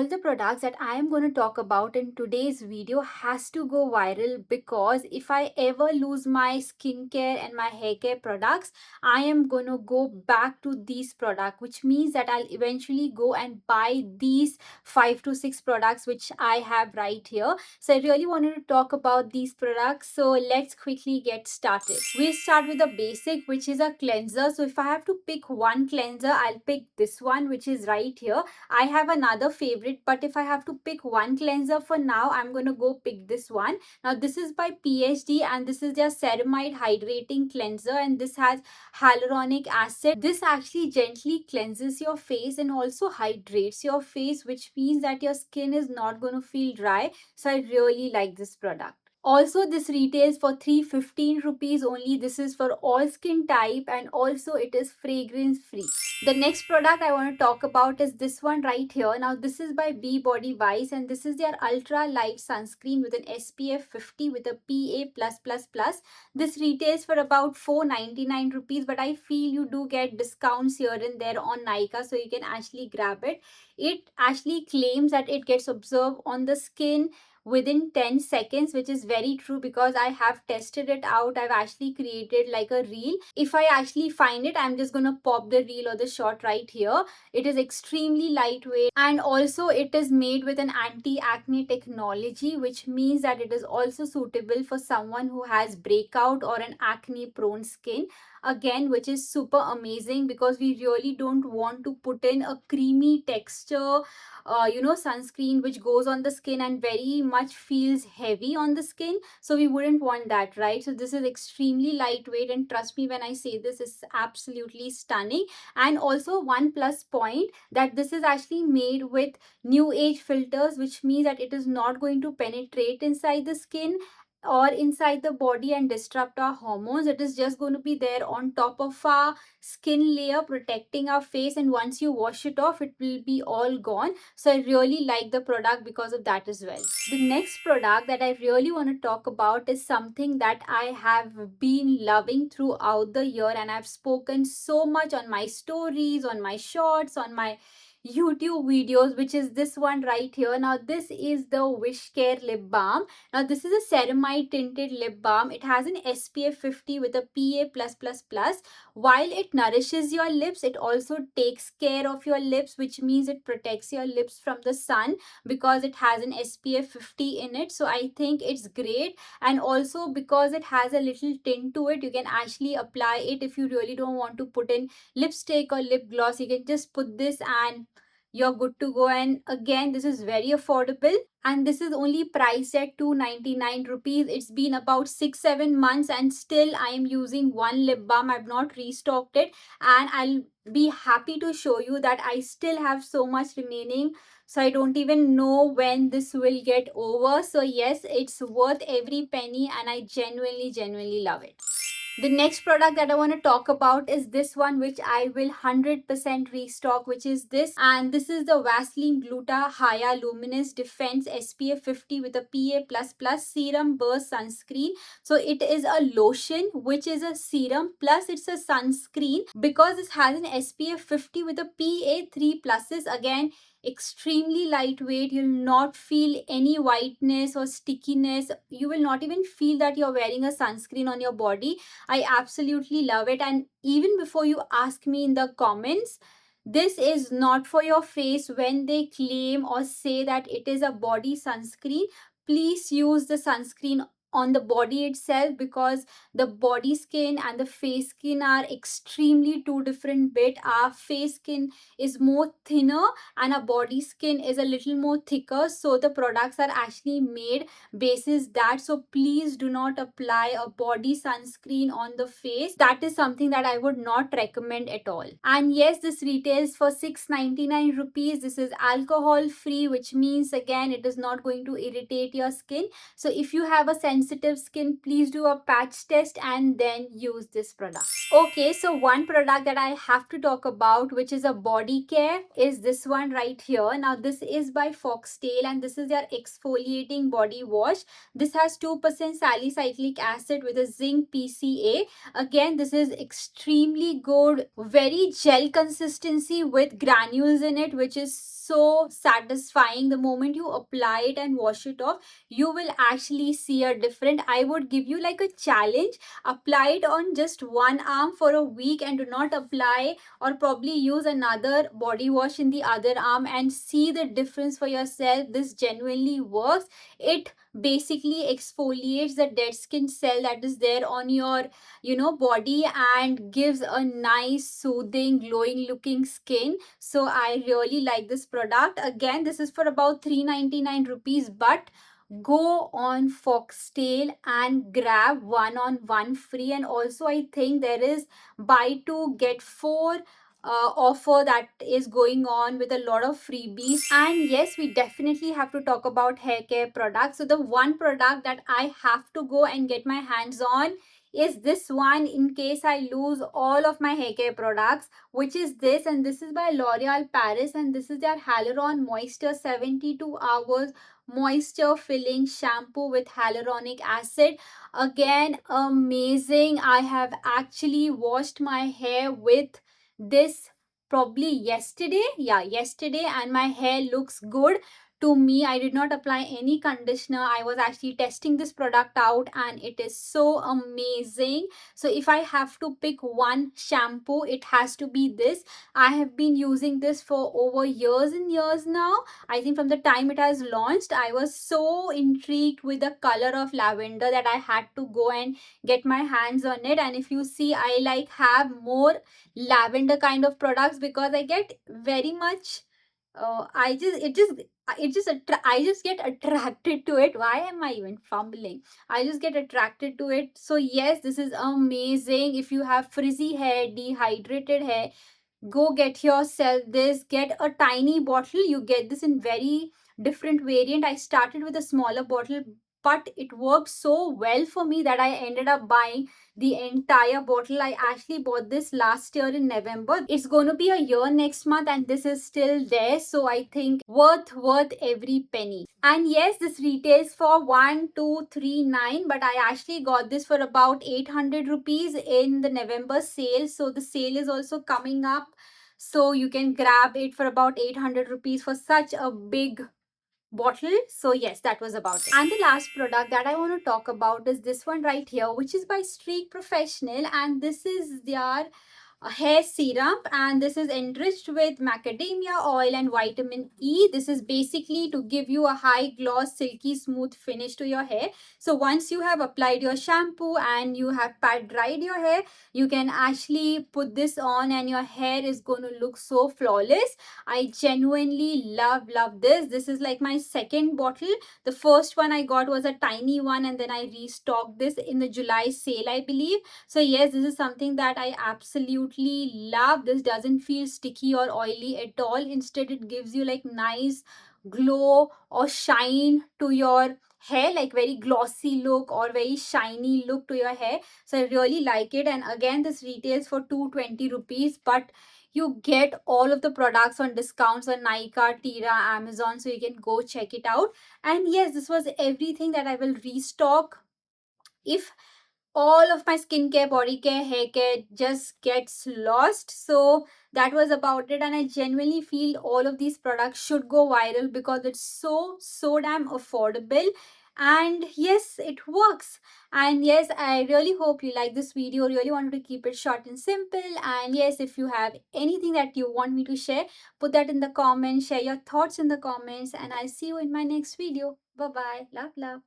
all the products that I am going to talk about in today's video has to go viral, because if I ever lose my skincare and my hair care products, I am going to go back to these products, which means that I'll eventually go and buy these 5 to 6 products which I have right here. So I really wanted to talk about these products. So let's quickly get started. We'll start with the basic, which is a cleanser. So if I have to pick one cleanser, I'll pick this one, which is right here. I have another favorite, but if I have to pick one cleanser for now, I'm going to go pick this one. Now, this is by PhD and this is their ceramide hydrating cleanser, and this has hyaluronic acid. This actually gently cleanses your face and also hydrates your face, which means that your skin is not going to feel dry. So I really like this product. Also, this retails for 315 rupees only. This is for all skin type and also it is fragrance free. The next product I want to talk about is this one right here. Now, this is by B Body Wise and this is their ultra light sunscreen with an SPF 50 with a PA+++. This retails for about 499 rupees, but I feel you do get discounts here and there on Nykaa, so you can actually grab it. It actually claims that it gets absorbed on the skin within 10 seconds, which is very true because I have tested it out. I've actually created like a reel. If I actually find it, I'm just gonna pop the reel or the shot right here. It is extremely lightweight and also it is made with an anti-acne technology, which means that it is also suitable for someone who has breakout or an acne prone skin, again, which is super amazing because we really don't want to put in a creamy texture sunscreen which goes on the skin and very much feels heavy on the skin. So we wouldn't want that, right? So this is extremely lightweight, and trust me when I say this is absolutely stunning. And also one plus point, that this is actually made with new age filters, which means that it is not going to penetrate inside the skin or inside the body and disrupt our hormones. It is just going to be there on top of our skin layer, protecting our face, and once you wash it off, it will be all gone. So I really like the product because of that as well. The next product that I really want to talk about is something that I have been loving throughout the year, and I've spoken so much on my stories, on my shorts, on my YouTube videos, which is this one right here. Now, this is the Wishcare Lip Balm. Now, this is a ceramide tinted lip balm. It has an SPF 50 with a PA+++. While it nourishes your lips, it also takes care of your lips, which means it protects your lips from the sun because it has an SPF 50 in it. So I think it's great. And also because it has a little tint to it, you can actually apply it if you really don't want to put in lipstick or lip gloss. You can just put this and you're good to go. And again, this is very affordable and this is only priced at 299 rupees. It's been about 6-7 months and still I am using one lip balm. I've not restocked it and I'll be happy to show you that I still have so much remaining. So I don't even know when this will get over. So yes, it's worth every penny and I genuinely love it. The next product that I want to talk about is this one, which I will 100% restock, which is this. And this is the Vaseline Gluta Hya Luminous Defense SPF 50 with a PA++ Serum Burst Sunscreen. So it is a lotion, which is a serum, plus it's a sunscreen. Because this has an SPF 50 with a PA3+, again, extremely lightweight. You'll not feel any whiteness or stickiness. You will not even feel that you're wearing a sunscreen on your body. I absolutely love it. And even before you ask me in the comments, this is not for your face. When they claim or say that it is a body sunscreen, please use the sunscreen on the body itself, because the body skin and the face skin are extremely two different bit. Our face skin is more thinner and our body skin is a little more thicker, so the products are actually made basis that. So please do not apply a body sunscreen on the face. That is something that I would not recommend at all. And yes, this retails for 699 rupees. This is alcohol free, which means again it is not going to irritate your skin. So if you have a sensitive skin, please do a patch test and then use this product. Okay, so one product that I have to talk about, which is a body care, is this one right here. Now this is by Foxtail and this is their exfoliating body wash. This has 2% salicylic acid with a zinc PCA. Again, this is extremely good, very gel consistency with granules in it, which is so satisfying. The moment you apply it and wash it off, you will actually see a different. I would give you like a challenge: apply it on just one arm for a week and do not apply or probably use another body wash in the other arm, and see the difference for yourself. This genuinely works. It basically exfoliates the dead skin cell that is there on your body, and gives a nice soothing glowing looking skin. So I really like this product. Again, this is for about 399 rupees, but go on Foxtail and grab one on one free. And also I think there is buy two get four offer that is going on with a lot of freebies. And yes, we definitely have to talk about hair care products. So the one product that I have to go and get my hands on is this one, in case I lose all of my hair care products, which is this. And this is by L'Oreal Paris, and this is their Hyaluron Moisture 72 hours moisture filling shampoo with hyaluronic acid. Again, amazing. I have actually washed my hair with this probably yesterday. Yeah, yesterday, and my hair looks good to me. I did not apply any conditioner. I was actually testing this product out, and it is so amazing. So if I have to pick one shampoo, it has to be this. I have been using this for over years and years now. I think from the time it has launched, I was so intrigued with the color of lavender that I had to go and get my hands on it. And if you see, I like have more lavender kind of products because I get very much I just I just get attracted to it. Why am I even fumbling? I just get attracted to it. So yes, this is amazing. If you have frizzy hair, dehydrated hair, go get yourself this. Get a tiny bottle. You get this in very different variant. I started with a smaller bottle, but it worked so well for me that I ended up buying the entire bottle. I actually bought this last year in November. It's going to be a year next month, and this is still there. So I think worth every penny. And yes, this retails for 1239, but I actually got this for about 800 rupees in the November sale. So the sale is also coming up, so you can grab it for about 800 rupees for such a big bottle. So yes, that was about it. And the last product that I want to talk about is this one right here, which is by Streak Professional, and this is their a hair serum, and this is enriched with macadamia oil and vitamin E. This is basically to give you a high gloss silky smooth finish to your hair. So once you have applied your shampoo and you have pat dried your hair, you can actually put this on and your hair is going to look so flawless. I genuinely love this. This is like my second bottle. The first one I got was a tiny one, and then I restocked this in the July sale, I believe. So yes, this is something that I absolutely love. This doesn't feel sticky or oily at all. Instead, it gives you like nice glow or shine to your hair, like very glossy look or very shiny look to your hair. So I really like it. And again, this retails for 220 rupees, but you get all of the products on discounts on Nykaa, Tira, Amazon, so you can go check it out. And yes, this was everything that I will restock. If all of my skincare, body care, hair care just gets lost. So that was about it. And I genuinely feel all of these products should go viral because it's so damn affordable. And yes, it works. And yes, I really hope you like this video. Really wanted to keep it short and simple. And yes, if you have anything that you want me to share, put that in the comments. Share your thoughts in the comments, and I'll see you in my next video. Bye bye. Love.